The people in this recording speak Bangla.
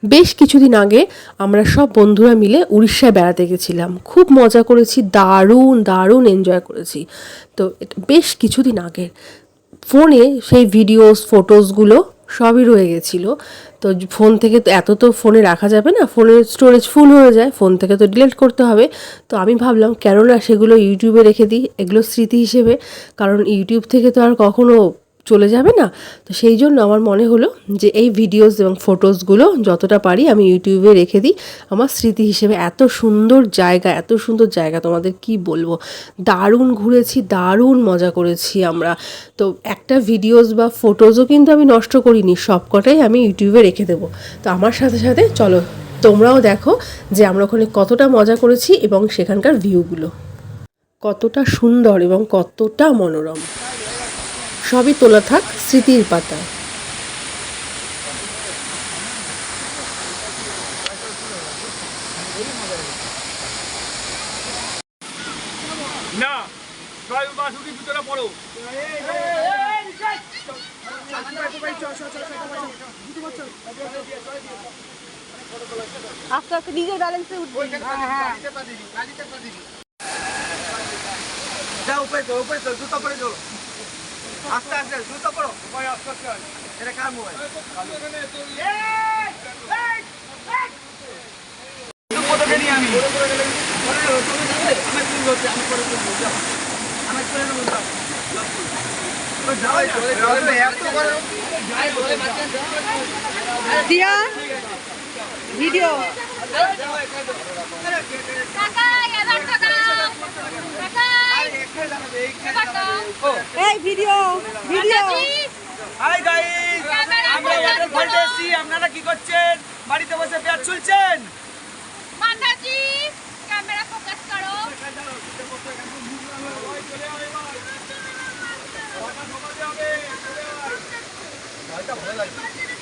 বেশ কিছুদিন আগে আমরা সব বন্ধুরা মিলে উড়িষ্যায় বেড়াতে গেছিলাম। খুব মজা করেছি, দারুণ দারুণ এনজয় করেছি। তো বেশ কিছুদিন আগে ফোনে সেই ভিডিওস ফটোসগুলো সবই রয়ে গেছিলো। তো ফোন থেকে তো এত তো ফোনে রাখা যাবে না, ফোনের স্টোরেজ ফুল হয়ে যায়, ফোন থেকে তো ডিলিট করতে হবে। তো আমি ভাবলাম কেন না সেগুলো ইউটিউবে রেখে দিই, এগুলো স্মৃতি হিসেবে, কারণ ইউটিউব থেকে তো আর কখনো চলে যাবে না। তো সেই জন্য আমার মনে হলো যে এই ভিডিওস এবং ফটোসগুলো যতটা পারি আমি ইউটিউবে রেখে দিই আমার স্মৃতি হিসেবে। এত সুন্দর জায়গা, এত সুন্দর জায়গা, তোমাদের কি বলবো। দারুণ ঘুরেছি, দারুণ মজা করেছি আমরা। তো একটা ভিডিওস বা ফটোসও কিন্তু আমি নষ্ট করিনি, সবকটাই আমি ইউটিউবে রেখে দেবো। তো আমার সাথে সাথে চলো তোমরাও দেখো যে আমরা ওখানে কতটা মজা করেছি এবং সেখানকার ভিউগুলো কতটা সুন্দর এবং কতটা মনোরম। সবই তোলা থাক স্মৃতির পাতায়। না জয় বাসুকি ভিতরে পড়ো। আস্তে আস্তে নিজের ব্যালেন্সে উঠবে। যাও উপরে তো জুতো পরে চলো, আস্তে আস্তে জুতো পরো, আস্তে আস্তে। এটা কার মোবাইল? দিয়া ভিডিও এই ভিডিও ভিডিও। হাই গাইস, আমরা ওয়াটার ফলতে এসেছি। আপনারা কি করছেন? বাড়িতে বসে পেঁয়াজ ছুলছেন? মাতাজি ক্যামেরা ফোকাস করো। ভালো লাগছে।